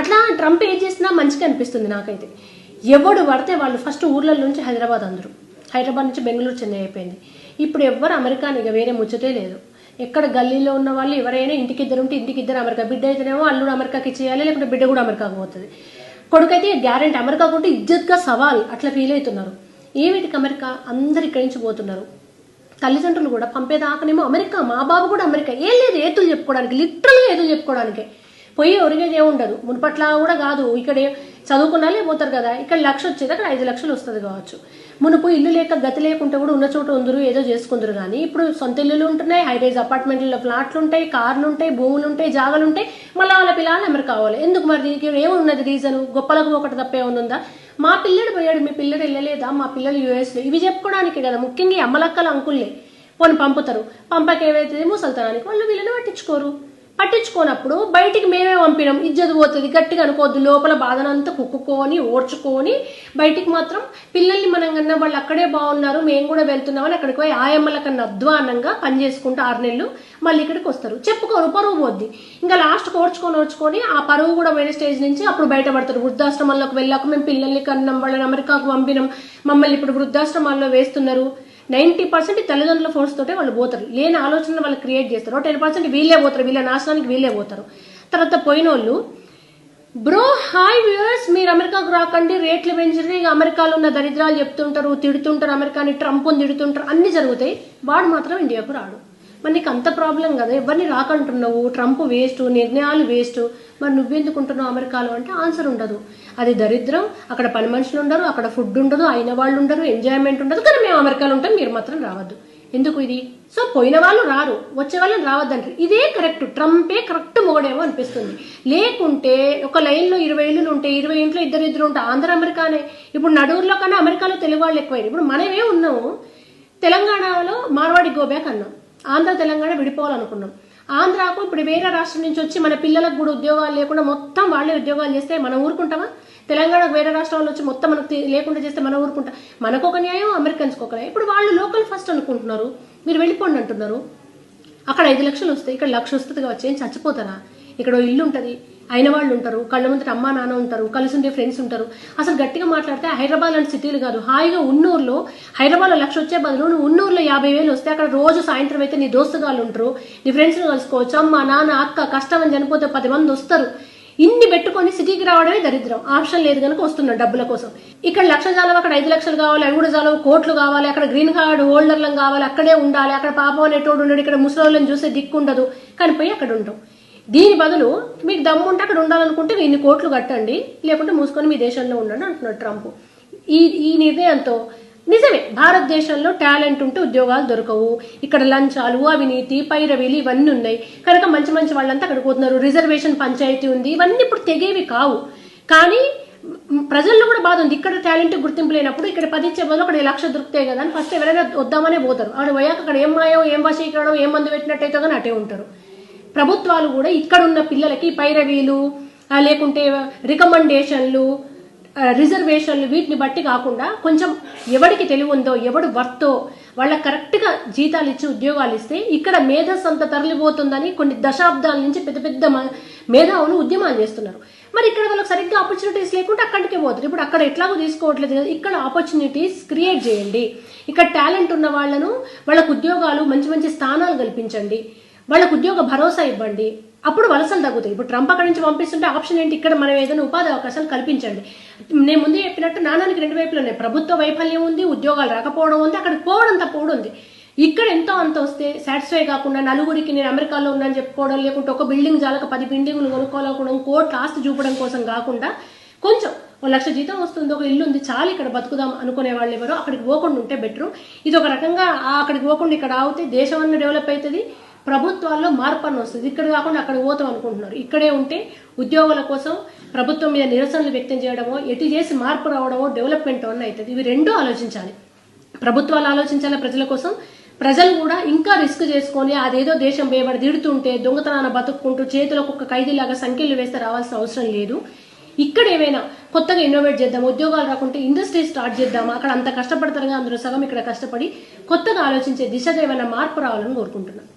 అట్లా ట్రంప్ ఏం చేసినా మంచిగా అనిపిస్తుంది నాకైతే. ఎవడు పడితే వాళ్ళు ఫస్ట్ ఊర్ల నుంచి హైదరాబాద్, అందరూ హైదరాబాద్ నుంచి బెంగళూరు, చెన్నై అయిపోయింది. ఇప్పుడు ఎవ్వరు అమెరికాని ఇక వేరే ముచ్చటే లేదు. ఎక్కడ గల్లీలో ఉన్న వాళ్ళు ఎవరైనా ఇంటికి ఇద్దరు ఉంటే ఇంటికి ఇద్దరు అమెరికా, బిడ్డ అయితేనేమో అల్లుడు అమెరికాకి ఇచ్చేయాలి, లేకుంటే బిడ్డ కూడా అమెరికాకు పోతుంది. కొడుకైతే గ్యారెంటీ అమెరికా ఉంటే ఇజ్జత్గా సవాల్ అట్లా ఫీల్ అవుతున్నారు. ఏమిటికి అమెరికా, అందరు ఇక్కడి నుంచి పోతున్నారు. తల్లిదండ్రులు కూడా పంపేదాకనేమో అమెరికా, మా బాబు కూడా అమెరికా. ఏం లేదు ఏతులు చెప్పుకోవడానికి, లిటరల్గా ఏతులు చెప్పుకోవడానికే. పోయి ఒరిగేది ఏముండదు, మునుపట్లా కూడా కాదు. ఇక్కడ చదువుకున్నాలే పోతారు కదా, ఇక్కడ 1,00,000 వచ్చేది అక్కడ 5,00,000 వస్తుంది కావచ్చు. మునుపు ఇల్లు లేక గతి లేకుంటే కూడా ఉన్న చోట ఉందరు, ఏదో చేసుకుందరు. కానీ ఇప్పుడు సొంత ఇల్లులు ఉంటున్నాయి, హైరైజ్ అపార్ట్మెంట్లో ఫ్లాట్లు ఉంటాయి, కార్లు ఉంటాయి, భూములు ఉంటాయి, జాగాలు ఉంటాయి. మళ్ళీ వాళ్ళ పిల్లలు అమెరికా కావాలి. ఎందుకు మరి? దీనికి ఏమున్నది రీజను? గొప్పలకు ఒకటి తప్ప ఏముందా? మా పిల్లడు పోయాడు, మీ పిల్లడు వెళ్ళలేదా, మా పిల్లలు యూఎస్లో, ఇవి చెప్పుకోవడానికి కదా. ముఖ్యంగా అమ్మలక్కల అంకుల్లే పోని పంపుతారు. పంపకేవైతే ముసల్తనానికి వాళ్ళు వీళ్ళని పట్టించుకోనప్పుడు బయటికి మేమే పంపినాం, ఇజ్జత్ పోతుంది. గట్టిగా అనుకోవద్దు, లోపల బాధనంతా కుక్కుకొని ఓడ్చుకొని బయటికి మాత్రం పిల్లల్ని మనం కన్నా వాళ్ళు అక్కడే బాగున్నారు, మేము కూడా వెళ్తున్నామని అక్కడికి పోయి ఆయమ్మల కన్నా అధ్వానంగా పని చేసుకుంటూ 6 నెలలు మళ్ళీ ఇక్కడికి వస్తారు. చెప్పుకోరు, పరువు పోద్ది. ఇంకా లాస్ట్ ఓడ్చుకొని ఆ పరువు కూడా పోయిన స్టేజ్ నుంచి అప్పుడు బయటపడతారు. వృద్ధాశ్రమాల్లోకి వెళ్ళాక మేము పిల్లల్ని కన్నాం, వాళ్ళని అమెరికాకు పంపినాం, మమ్మల్ని ఇప్పుడు వృద్ధాశ్రమాల్లో వేస్తున్నారు. 90% తల్లిదండ్రుల ఫోర్స్ తోటే వాళ్ళు పోతారు. లేని ఆలోచన వాళ్ళు క్రియేట్ చేస్తారు. 10% వీళ్ళే పోతారు, వీళ్ళ నాశనానికి వీళ్ళే పోతారు. తర్వాత పోయిన వాళ్ళు బ్రో హాయ్ వ్యూయర్స్, మీరు అమెరికాకు రాకండి, రేట్లు పెంచితే ఇక అమెరికాలో ఉన్న దరిద్రాలు చెప్తుంటారు, తిడుతుంటారు, అమెరికాని ట్రంప్ని తిడుతుంటారు, అన్ని జరుగుతాయి. వాడు మాత్రం ఇండియాకు రాడు. మరి నీకు అంత ప్రాబ్లం కదా, ఎవరిని రాకంటున్నావు, ట్రంప్ వేస్ట్, నిర్ణయాలు వేస్ట్, మరి నువ్వెందుకుంటున్నావు అమెరికాలో అంటే ఆన్సర్ ఉండదు. అది దరిద్రం, అక్కడ పని మనుషులు ఉండరు, అక్కడ ఫుడ్ ఉండదు, అయిన వాళ్ళు ఉండరు, ఎంజాయ్మెంట్ ఉండదు. కానీ మేము అమెరికాలో ఉంటాం, మీరు మాత్రం రావద్దు. ఎందుకు ఇది? సో పోయిన వాళ్ళు రారు, వచ్చే వాళ్ళని రావద్దంటారు. ఇదే కరెక్ట్, ట్రంపే కరెక్ట్ మొగడేమో అనిపిస్తుంది. లేకుంటే ఒక లైన్లో 20 ఇళ్ళు ఉంటే 20 ఇంట్లో ఇద్దరు ఉంటే ఆంధ్ర అమెరికానే. ఇప్పుడు నడూరులో కన్నా అమెరికాలో తెలుగు వాళ్ళు ఎక్కువైంది. ఇప్పుడు మనమే ఉన్నాము, తెలంగాణలో మార్వాడి గోబ్యాక్ అన్నాం, ఆంధ్ర తెలంగాణ విడిపోవాలనుకున్నాం. ఆంధ్రాకు ఇప్పుడు వేరే రాష్ట్రం నుంచి వచ్చి మన పిల్లలకు కూడా ఉద్యోగాలు లేకుండా మొత్తం వాళ్ళే ఉద్యోగాలు చేస్తే మనం ఊరుకుంటామా? తెలంగాణకు వేరే రాష్ట్రాల్లో వచ్చి మొత్తం మనకు లేకుండా చేస్తే మనం ఊరుకుంటాం? మనకు ఒక న్యాయం, అమెరికన్స్కి ఒక న్యాయం. ఇప్పుడు వాళ్ళు లోకల్ ఫస్ట్ అనుకుంటున్నారు, మీరు వెళ్ళిపోండి అంటున్నారు. అక్కడ 5,00,000 వస్తాయి, ఇక్కడ 1,00,000 వస్తుంది కావచ్చు. ఏం చచ్చిపోతారా? ఇక్కడ ఇల్లు ఉంటుంది, అయిన వాళ్ళు ఉంటారు, కళ్ళ ముందట అమ్మా నాన్న ఉంటారు, కలిసి ఉండే ఫ్రెండ్స్ ఉంటారు. అసలు గట్టిగా మాట్లాడితే హైదరాబాద్ లాంటి సిటీలు కాదు, హాయిగా ఉన్నూరులో హైదరాబాద్లో 1,00,000 వచ్చే బదులు నువ్వు ఉన్నూరులో 50,000 వస్తే అక్కడ రోజు సాయంత్రం అయితే నీ దోస్తుగాళ్ళు ఉంటారు, నీ ఫ్రెండ్స్ని కలుసుకోవచ్చు. అమ్మ నాన్న అక్క కష్టం అని చనిపోతే 10 మంది వస్తారు. ఇన్ని పెట్టుకొని సిటీకి రావడమే దరిద్రం. ఆప్షన్ లేదు కనుక వస్తున్నాడు డబ్బుల కోసం. ఇక్కడ 1,00,000 చాలవు, అక్కడ 5,00,000 కావాలి, అవి కూడా చాలవు, కోట్లు కావాలి, అక్కడ గ్రీన్ కార్డ్ హోల్డర్లం కావాలి, అక్కడే ఉండాలి, అక్కడ పాపం అనేటోడు ఉండడు, ఇక్కడ ముసలోళ్ళని చూసే దిక్కు ఉండదు, కానీ పోయి అక్కడ ఉంటాం. దీని బదులు మీకు దమ్ము ఉంటే అక్కడ ఉండాలనుకుంటే ఇన్ని కోట్లు కట్టండి, లేకుంటే మూసుకొని మీ దేశంలో ఉండండి అంటున్నాడు ట్రంప్. ఈ నిర్ణయంతో నిజమే భారతదేశంలో టాలెంట్ ఉంటే ఉద్యోగాలు దొరకవు, ఇక్కడ లంచాలు, అవినీతి, పైరవీలు ఇవన్నీ ఉన్నాయి కనుక మంచి వాళ్ళంతా అక్కడికి పోతున్నారు. రిజర్వేషన్ పంచాయతీ ఉంది, ఇవన్నీ ఇప్పుడు తెగేవి కావు. కానీ ప్రజల్లో కూడా బాధ ఉంది, ఇక్కడ టాలెంట్ గుర్తింపు లేనప్పుడు ఇక్కడ 10 ఇచ్చే బదులు అక్కడ 1,00,000 దొరుకుతాయి కదా అని ఫస్ట్ ఎవరైనా వద్దామనే పోతారు. అక్కడ పోయాక అక్కడ ఏం మాయో, ఏం వశీకరణం, ఏం మందు పెట్టినట్టయితే కానీ అటే ఉంటారు. ప్రభుత్వాలు కూడా ఇక్కడున్న పిల్లలకి పైరవీలు లేకుంటే రికమెండేషన్లు, రిజర్వేషన్లు వీటిని బట్టి కాకుండా కొంచెం ఎవరికి తెలివి ఉందో, ఎవడు వర్తో వాళ్ళకి కరెక్ట్గా జీతాలు ఇచ్చి ఉద్యోగాలు ఇస్తే ఇక్కడ మేధస్సు అంత తరలిపోతుందని కొన్ని దశాబ్దాల నుంచి పెద్ద మేధావులు ఉద్యమాలు చేస్తున్నారు. మరి ఇక్కడ వాళ్ళకి సరిగ్గా ఆపర్చునిటీస్ లేకుంటే అక్కడికే పోతారు. ఇప్పుడు అక్కడ ఎట్లాగో తీసుకోవట్లేదు కదా, ఇక్కడ ఆపర్చునిటీస్ క్రియేట్ చేయండి. ఇక్కడ టాలెంట్ ఉన్న వాళ్ళను వాళ్ళకు ఉద్యోగాలు, మంచి స్థానాలు కల్పించండి, వాళ్ళకు ఉద్యోగ భరోసా ఇవ్వండి, అప్పుడు వలసలు తగ్గుతాయి. ఇప్పుడు ట్రంప్ అక్కడి నుంచి పంపిస్తుంటే ఆప్షన్ ఏంటి? ఇక్కడ మనం ఏదైనా ఉపాధి అవకాశాలు కల్పించండి. నేను ముందే చెప్పినట్టు నాణానికి 2 వైపులు ఉన్నాయి. ప్రభుత్వ వైఫల్యం ఉంది, ఉద్యోగాలు రాకపోవడం ఉంది, అక్కడికి పోవడం తప్పవడం ఉంది. ఇక్కడ ఎంతో అంత వస్తే సాటిస్ఫై కాకుండా నలుగురికి నేను అమెరికాలో ఉన్నాను చెప్పుకోవడం, లేకుంటే ఒక బిల్డింగ్ జాలక 10 బిల్డింగ్లు కొనుక్కోవాలనుకోవడం, కోట్ల ఆస్తి చూపడం కోసం కాకుండా కొంచెం 1,00,000 జీతం వస్తుంది, ఒక ఇల్లు ఉంది, చాలు ఇక్కడ బతుకుదాం అనుకునే వాళ్ళు ఎవరో అక్కడికి పోకుండా ఉంటే బెటరు. ఇది ఒక రకంగా అక్కడికి పోకుండా ఇక్కడ ఆగితే దేశం అన్న డెవలప్ అవుతుంది, ప్రభుత్వాల్లో మార్పు అన్న వస్తుంది. ఇక్కడ కాకుండా అక్కడ పోతాం అనుకుంటున్నారు. ఇక్కడే ఉంటే ఉద్యోగుల కోసం ప్రభుత్వం మీద నిరసనలు వ్యక్తం చేయడమో, ఎటు చేసి మార్పు రావడమో, డెవలప్మెంట్ అన్న అవుతుంది. ఇవి రెండూ ఆలోచించాలి. ప్రభుత్వాలు ఆలోచించాలి ప్రజల కోసం, ప్రజలు కూడా ఇంకా రిస్క్ చేసుకొని అదేదో దేశం భయపడి తిడుతుంటే దొంగతనాన్ని బతుక్కుంటూ చేతులకు ఒక ఖైదీలాగా సంఖ్యలు వేస్తే రావాల్సిన అవసరం లేదు. ఇక్కడ ఏమైనా కొత్తగా ఇన్నోవేట్ చేద్దాం, ఉద్యోగాలు రాకుంటే ఇండస్ట్రీ స్టార్ట్ చేద్దాం, అక్కడ అంత కష్టపడతారుగా అందులో సగం ఇక్కడ కష్టపడి కొత్తగా ఆలోచించే దిశగా ఏమైనా మార్పు రావాలని కోరుకుంటున్నాను.